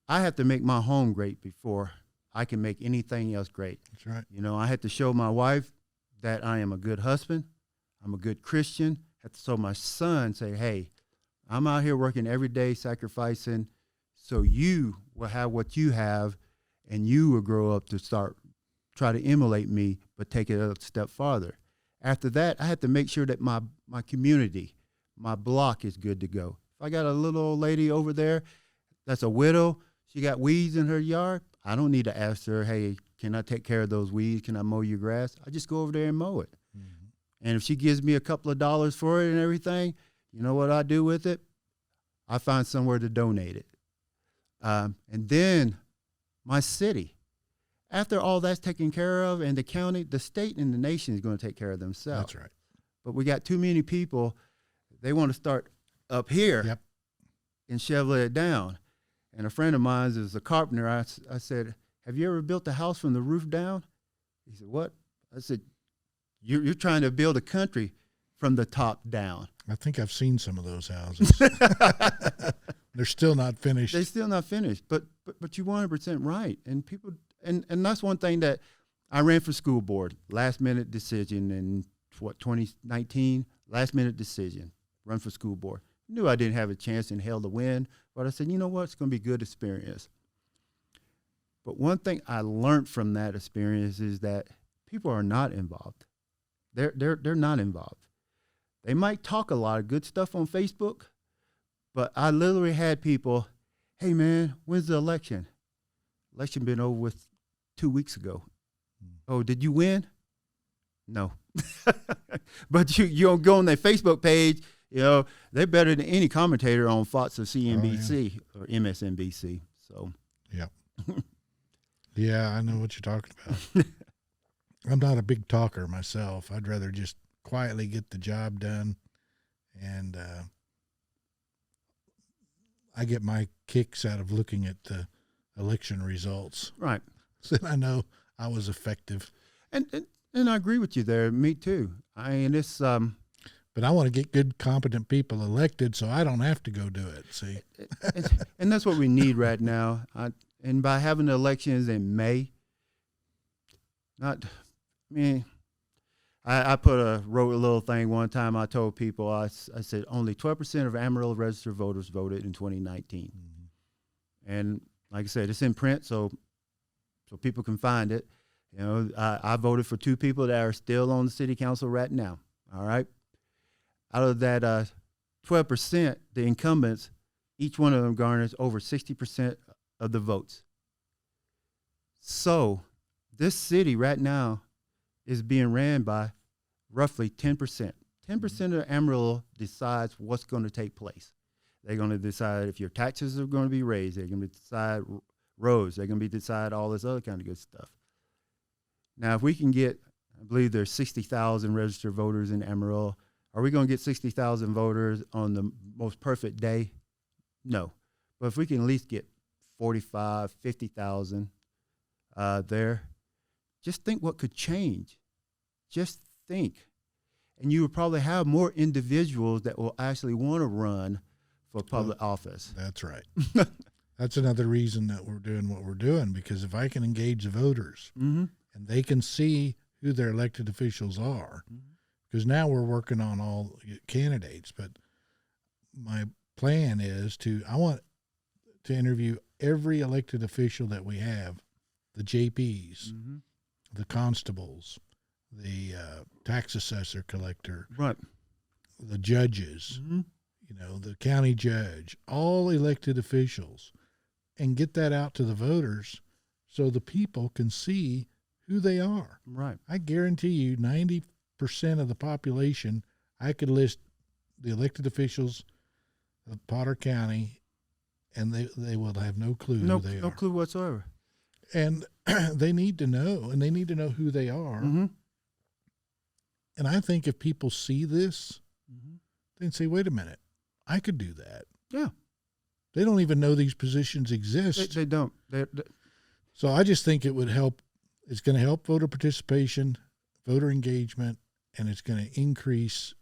Speaker 2: I have to make my home great before I can make anything else great.
Speaker 1: That's right.
Speaker 2: You know, I had to show my wife that I am a good husband. I'm a good Christian. I have to show my son, say, hey, I'm out here working every day, sacrificing, so you will have what you have, and you will grow up to try to emulate me, but take it a step farther. After that, I had to make sure that my community, my block is good to go. If I got a little old lady over there that's a widow, she got weeds in her yard, I don't need to ask her, hey, can I take care of those weeds? Can I mow your grass? I just go over there and mow it. And if she gives me a couple of dollars for it and everything, you know what I do with it? I find somewhere to donate it. And then my city. After all that's taken care of, and the county, the state, and the nation is going to take care of themselves.
Speaker 1: That's right.
Speaker 2: But we got too many people, they want to start up here and shovel it down. And a friend of mine is a carpenter. I said, have you ever built a house from the roof down? He said, what? I said, you're trying to build a country from the top down.
Speaker 1: I think I've seen some of those houses. They're still not finished.
Speaker 2: They're still not finished, but you're 100% right. And people, and that's one thing that I ran for school board, last minute decision in 2019, last minute decision, run for school board. Knew I didn't have a chance in hell to win, but I said, you know what, it's going to be a good experience. But one thing I learned from that experience is that people are not involved. They're not involved. They might talk a lot of good stuff on Facebook, But I literally had people, hey man, when's the election? Election been over with 2 weeks ago. Oh, did you win? No. But you don't go on their Facebook page, you know, they're better than any commentator on Fox or CNBC or MSNBC. So
Speaker 1: yeah. Yeah, I know what you're talking about. I'm not a big talker myself. I'd rather just quietly get the job done. And I get my kicks out of looking at the election results.
Speaker 2: Right.
Speaker 1: So I know I was effective.
Speaker 2: And I agree with you there. Me too. I mean, it's
Speaker 1: but I want to get good, competent people elected so I don't have to go do it. See,
Speaker 2: and that's what we need right now. And by having the elections in May, I wrote a little thing one time. I told people, I said only 12% of Amarillo registered voters voted in 2019. Mm-hmm. And like I said, it's in print, so people can find it. You know, I voted for 2 people that are still on the city council right now. All right. Out of that 12%, the incumbents, each one of them garners over 60% of the votes. So this city right now is being ran by roughly 10%. 10% of Amarillo decides what's going to take place. They're going to decide if your taxes are going to be raised. They're going to decide roads. They're going to decide all this other kind of good stuff. Now, if we can get, I believe there's 60,000 registered voters in Amarillo. Are we going to get 60,000 voters on the most perfect day? No. But if we can at least get 45, 50,000 there, just think what could change. Just think. And you will probably have more individuals that will actually want to run for public office.
Speaker 1: That's right. That's another reason that we're doing what we're doing, because if I can engage the voters mm-hmm. and they can see who their elected officials are, because mm-hmm. now we're working on all candidates, but my plan is I want to interview every elected official that we have, the JPs, mm-hmm. the constables, the tax assessor collector,
Speaker 2: right,
Speaker 1: the judges, mm-hmm. The county judge, all elected officials, and get that out to the voters so the people can see who they are.
Speaker 2: Right. I
Speaker 1: guarantee you 90% of the population, I could list the elected officials of Potter County, and they will have no clue who they are.
Speaker 2: No clue whatsoever.
Speaker 1: And they need to know, and they need to know who they are. Mm-hmm. And I think if people see this, mm-hmm. they can say, wait a minute, I could do that.
Speaker 2: Yeah.
Speaker 1: They don't even know these positions exist.
Speaker 2: They don't.
Speaker 1: So I just think it would help. It's going to help voter participation, voter engagement, and it's going to increase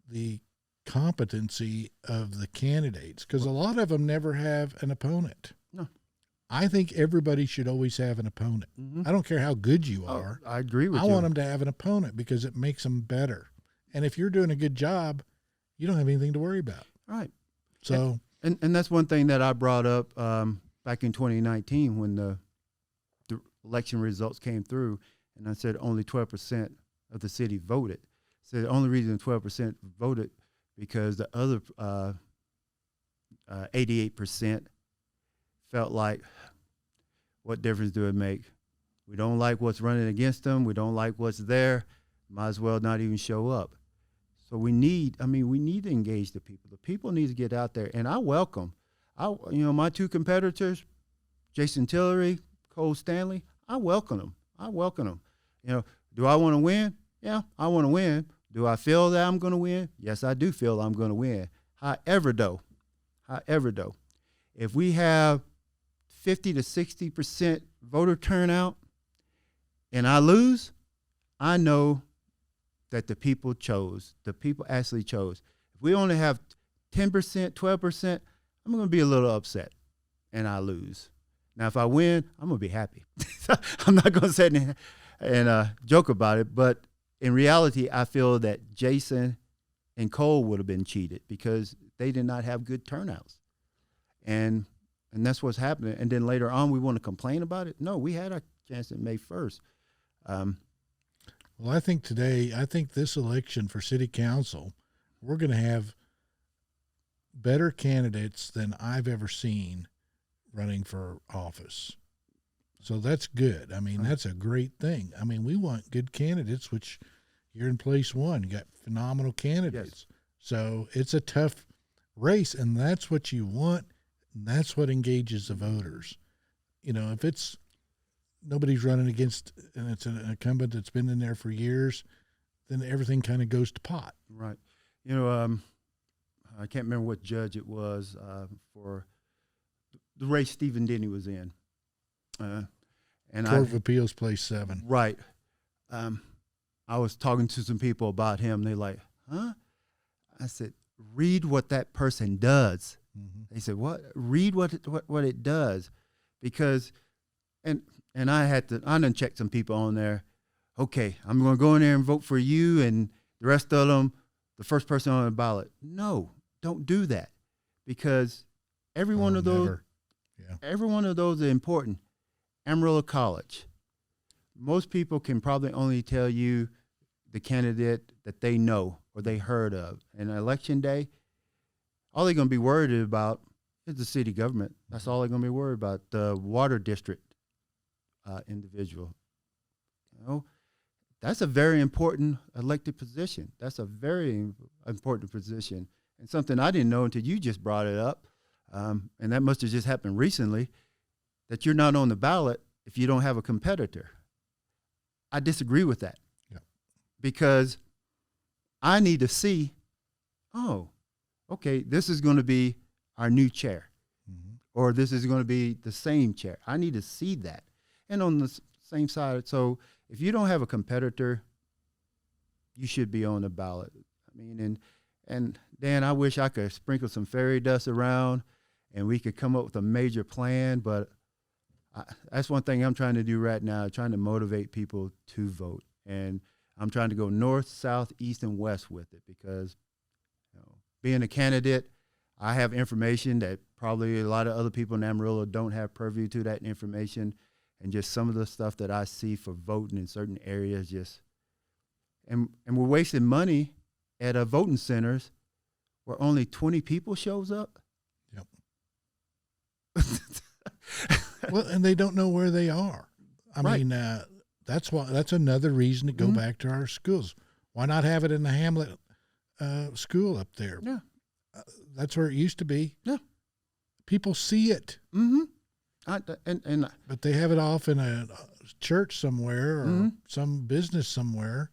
Speaker 1: the competency of the candidates, because a lot of them never have an opponent.
Speaker 2: No.
Speaker 1: I think everybody should always have an opponent. Mm-hmm. I don't care how good you are.
Speaker 2: I agree with you.
Speaker 1: I want them to have an opponent because it makes them better. And if you're doing a good job, you don't have anything to worry about.
Speaker 2: Right.
Speaker 1: So,
Speaker 2: and that's one thing that I brought up back in 2019 when the election results came through, and I said only 12% of the city voted. So the only reason 12% voted because the other 88% felt like, what difference do it make? We don't like what's running against them. We don't like what's there. Might as well not even show up. So we need to engage the people. The people need to get out there, and I welcome. My 2 competitors, Jason Tillery, Cole Stanley, I welcome them. Do I want to win? Yeah, I want to win. Do I feel that I'm going to win? Yes, I do feel I'm going to win. However, though, if we have 50 to 60% voter turnout and I lose, I know that the people actually chose. If we only have 10%, 12%, I'm going to be a little upset and I lose. Now, if I win, I'm going to be happy. I'm not going to sit and joke about it, but in reality, I feel that Jason and Cole would have been cheated because they did not have good turnouts. And that's what's happening. And then later on, we want to complain about it? No, we had our chance at May 1st.
Speaker 1: Well, I think this election for city council, we're going to have better candidates than I've ever seen running for office. So that's good. I mean, that's a great thing. I mean, we want good candidates, which you're in place one. You got phenomenal candidates. Yes. So it's a tough race, and that's what you want, and that's what engages the voters. You know, if it's nobody's running against, and it's an incumbent that's been in there for years, then everything kind of goes to pot.
Speaker 2: Right. You know, I can't remember what judge it was for the race Stephen Denny was in. And
Speaker 1: Court of Appeals, place 7.
Speaker 2: Right. I was talking to some people about him. They're like, huh? I said, read what that person does. Mm-hmm. They said, what? Read what it does. Because, and I done checked some people on there. Okay, I'm going to go in there and vote for you and the rest of them, the first person on the ballot. No, don't do that. Because every one of those, every one of those are important. Amarillo College. Most people can probably only tell you the candidate that they know or they heard of. And election day, all they're going to be worried about is the city government. That's all they're going to be worried about, the water district individual. You know, that's a very important elected position. That's a very important position. And something I didn't know until you just brought it up, and that must have just happened recently, that you're not on the ballot if you don't have a competitor. I disagree with that. Yeah. Because I need to see, oh, okay, this is going to be our new chair, or this is going to be the same chair. I need to see that. And on the same side, so if you don't have a competitor, you should be on the ballot. I mean, and Dan, I wish I could sprinkle some fairy dust around and we could come up with a major plan, but that's one thing I'm trying to do right now, trying to motivate people to vote. And I'm trying to go north, south, east, and west with it because, you know, being a candidate, I have information that probably a lot of other people in Amarillo don't have purview to that information. And just some of the stuff that I see for voting in certain areas and we're wasting money at voting centers where only 20 people shows up.
Speaker 1: Yep. Well, and they don't know where they are. I mean, that's another reason to go back to our schools. Why not have it in the Hamlet school up there?
Speaker 2: Yeah.
Speaker 1: That's where it used to be.
Speaker 2: Yeah.
Speaker 1: People see it.
Speaker 2: Mm-hmm.
Speaker 1: But they have it off in a church somewhere or some business somewhere.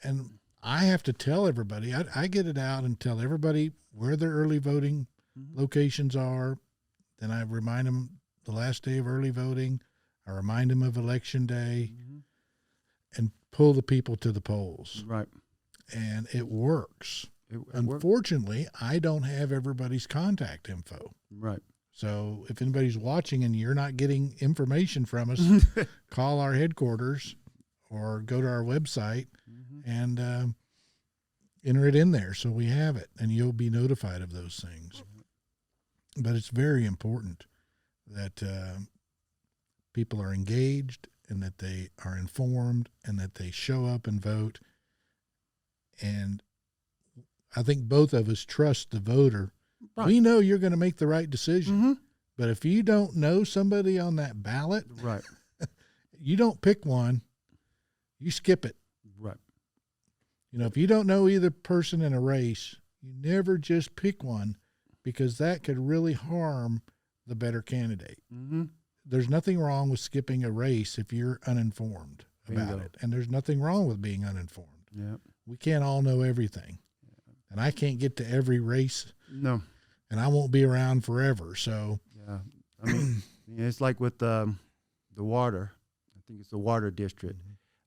Speaker 1: And I have to tell everybody, I get it out and tell everybody where their early voting locations are. Then I remind them the last day of early voting. I remind them of election day and pull the people to the polls.
Speaker 2: Right.
Speaker 1: And it works. Unfortunately, I don't have everybody's contact info.
Speaker 2: Right.
Speaker 1: So if anybody's watching and you're not getting information from us, call our headquarters or go to our website and enter it in there so we have it, and you'll be notified of those things. But it's very important that people are engaged and that they are informed and that they show up and vote. And I think both of us trust the voter. Right. We know you're going to make the right decision. But if you don't know somebody on that ballot,
Speaker 2: right,
Speaker 1: you don't pick one, you skip it.
Speaker 2: Right.
Speaker 1: You know, if you don't know either person in a race, you never just pick one because that could really harm the better candidate. There's nothing wrong with skipping a race if you're uninformed about it. And there's nothing wrong with being uninformed.
Speaker 2: Yep.
Speaker 1: We can't all know everything. And I can't get to every race.
Speaker 2: No.
Speaker 1: And I won't be around forever. So,
Speaker 2: yeah. I mean, it's like with the water. I think it's the water district.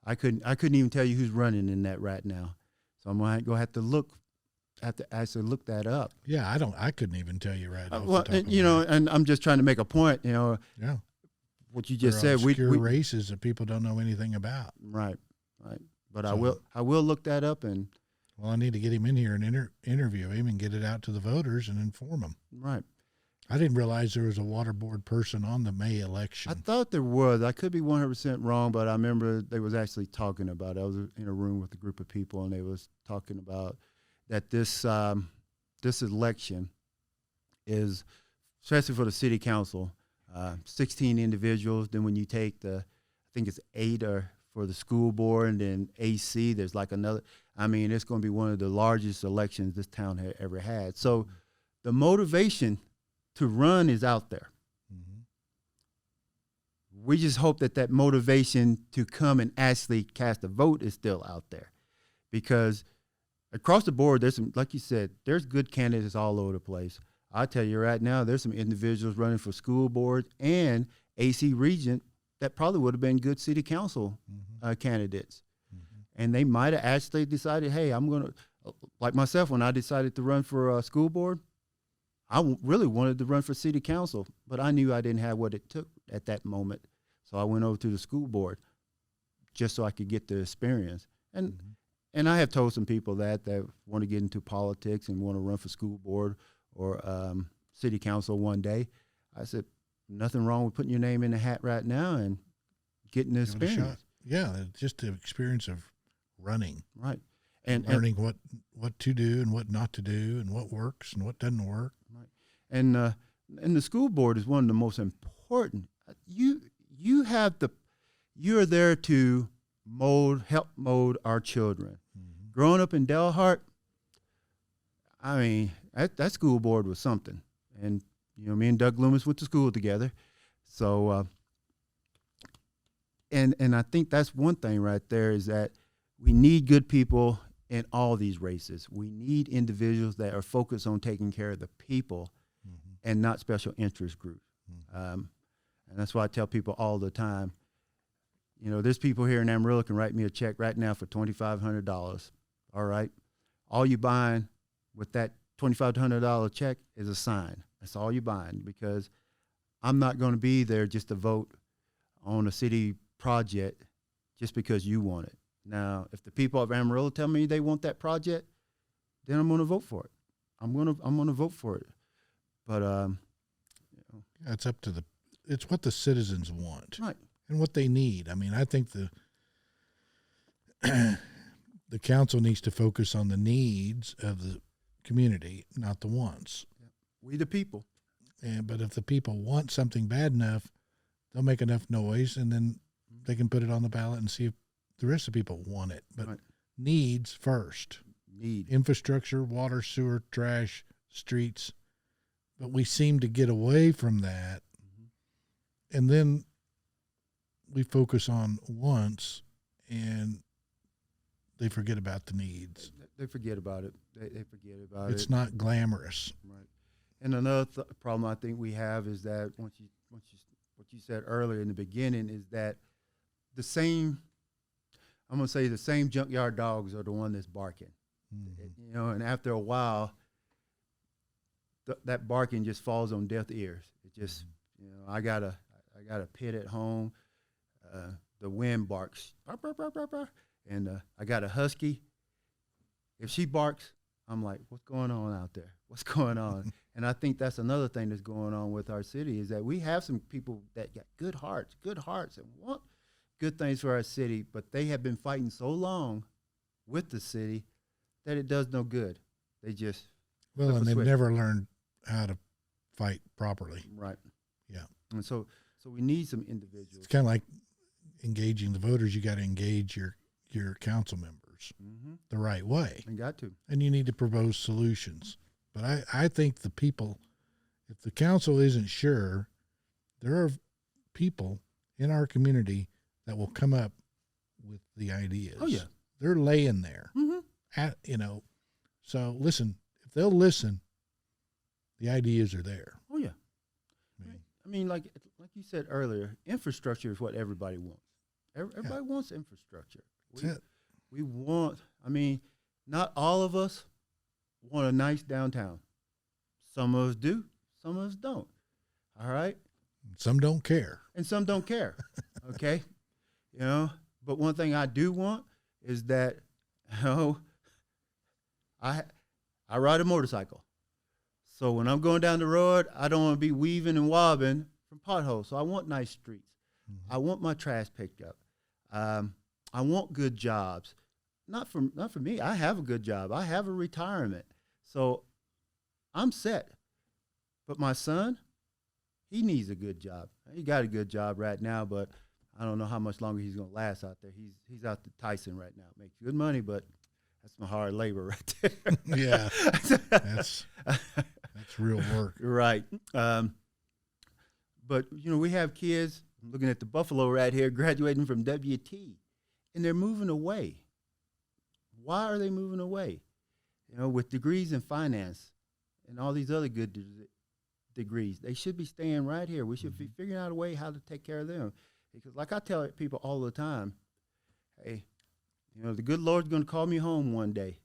Speaker 2: I couldn't even tell you who's running in that right now. So I'm going to have to actually look that up.
Speaker 1: Yeah, I couldn't even tell you right now.
Speaker 2: Well, and I'm just trying to make a point, Yeah. What you just said, we
Speaker 1: races that people don't know anything about.
Speaker 2: Right. But so, I will look that up and.
Speaker 1: Well, I need to get him in here and interview him and get it out to the voters and inform them.
Speaker 2: Right.
Speaker 1: I didn't realize there was a water board person on the May election.
Speaker 2: I thought there was. I could be 100% wrong, but I remember they was actually talking about it. I was in a room with a group of people, and they was talking about that this election, is, especially for the city council, 16 individuals. Then when you take I think it's 8 for the school board, and then AC, there's like another. I mean, it's going to be one of the largest elections this town had ever had. So the motivation to run is out there.
Speaker 1: Mm-hmm.
Speaker 2: We just hope that motivation to come and actually cast a vote is still out there, because across the board, there's some, like you said, there's good candidates all over the place. I tell you right now, there's some individuals running for school board and AC Regent that probably would have been good city council candidates. Mm-hmm. And they might have actually decided, hey, I'm going to, like myself, when I decided to run for school board, I really wanted to run for city council, but I knew I didn't have what it took at that moment. So I went over to the school board just so I could get the experience. And I have told some people that want to get into politics and want to run for school board or city council one day. I said, nothing wrong with putting your name in the hat right now and getting the experience.
Speaker 1: Yeah, just the experience of running.
Speaker 2: Right.
Speaker 1: And learning what to do and what not to do and what works and what doesn't work.
Speaker 2: Right. And the school board is one of the most important. You're there to help mold our children. Mm-hmm. Growing up in Delhart, I mean, that school board was something. And, me and Doug Loomis went to school together. So, and I think that's one thing right there, is that we need good people in all these races. We need individuals that are focused on taking care of the people and not special interest groups. And that's why I tell people all the time, there's people here in Amarillo can write me a check right now for $2,500. All right. All you buying with that $2,500 check is a sign. That's all you're buying, because I'm not going to be there just to vote on a city project just because you want it. Now, if the people of Amarillo tell me they want that project, then I'm going to vote for it. I'm going to vote for it. But
Speaker 1: it's up to it's what the citizens want,
Speaker 2: right,
Speaker 1: and what they need. I mean, I think the council needs to focus on the needs of the community, not the wants.
Speaker 2: We the people.
Speaker 1: But if the people want something bad enough, they'll make enough noise, and then they can put it on the ballot and see if the rest of the people want it. But needs first. Infrastructure, water, sewer, trash, streets. But we seem to get away from that. Mm-hmm. And then we focus on wants, and they forget about the needs.
Speaker 2: They forget about it. They forget about it.
Speaker 1: It's not glamorous.
Speaker 2: Right. And another problem I think we have is that what you said earlier in the beginning is that the same junkyard dogs are the one that's barking. Mm-hmm. And after a while, that barking just falls on deaf ears. It just, I got a pit at home. The wind barks, and I got a husky. If she barks, I'm like, what's going on out there? What's going on? And I think that's another thing that's going on with our city, is that we have some people that got good hearts and want good things for our city, but they have been fighting so long with the city that it does no good. They just
Speaker 1: and they've never learned how to fight properly.
Speaker 2: Right.
Speaker 1: Yeah.
Speaker 2: And so we need some individuals. It's
Speaker 1: kind of like engaging the voters. You got to engage your council members the right way.
Speaker 2: You got to.
Speaker 1: And you need to propose solutions. But I think the people, if the council isn't sure, there are people in our community that will come up with the ideas.
Speaker 2: Oh, yeah.
Speaker 1: They're laying there.
Speaker 2: Mm-hmm.
Speaker 1: So listen, if they'll listen, the ideas are there.
Speaker 2: Oh, yeah. I mean, like you said earlier, infrastructure is what everybody wants. Everybody wants infrastructure. We want, not all of us want a nice downtown. Some of us do, some of us don't. All right?
Speaker 1: Some don't care.
Speaker 2: And some don't care. Okay? But one thing I do want is that, I ride a motorcycle. So when I'm going down the road, I don't want to be weaving and wobbling from potholes. So I want nice streets. Mm-hmm. I want my trash picked up. I want good jobs. Not for me. I have a good job. I have a retirement. So I'm set. But my son, he needs a good job. He got a good job right now, but I don't know how much longer he's going to last out there. He's out to Tyson right now. Makes good money, but that's some hard labor right there.
Speaker 1: Yeah, that's real work.
Speaker 2: Right. But, we have kids, I'm looking at the Buffalo right here, graduating from WT, and they're moving away. Why are they moving away? With degrees in finance and all these other good degrees, they should be staying right here. We should be figuring out a way how to take care of them. Because like I tell people all the time, hey, the good Lord's going to call me home one day.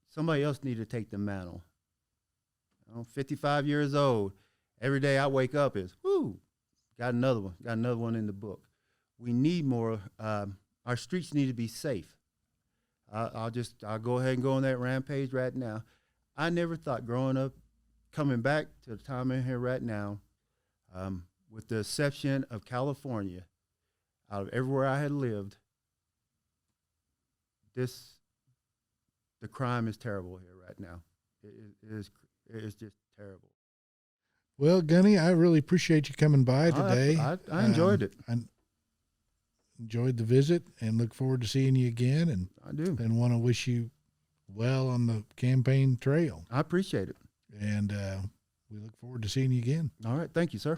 Speaker 2: Somebody else need to take the mantle. I'm 55 years old. Every day I wake up is, whoo, got another one in the book. We need more. Our streets need to be safe. I'll go ahead and go on that rampage right now. I never thought growing up, coming back to the time in here right now, with the exception of California, out of everywhere I had lived, the crime is terrible here right now. It is just terrible.
Speaker 1: Well, Gunny, I really appreciate you coming by today.
Speaker 2: I enjoyed it.
Speaker 1: I enjoyed the visit and look forward to seeing you again. And
Speaker 2: I do.
Speaker 1: And want to wish you well on the campaign trail.
Speaker 2: I appreciate it.
Speaker 1: And we look forward to seeing you again.
Speaker 2: All right. Thank you, sir.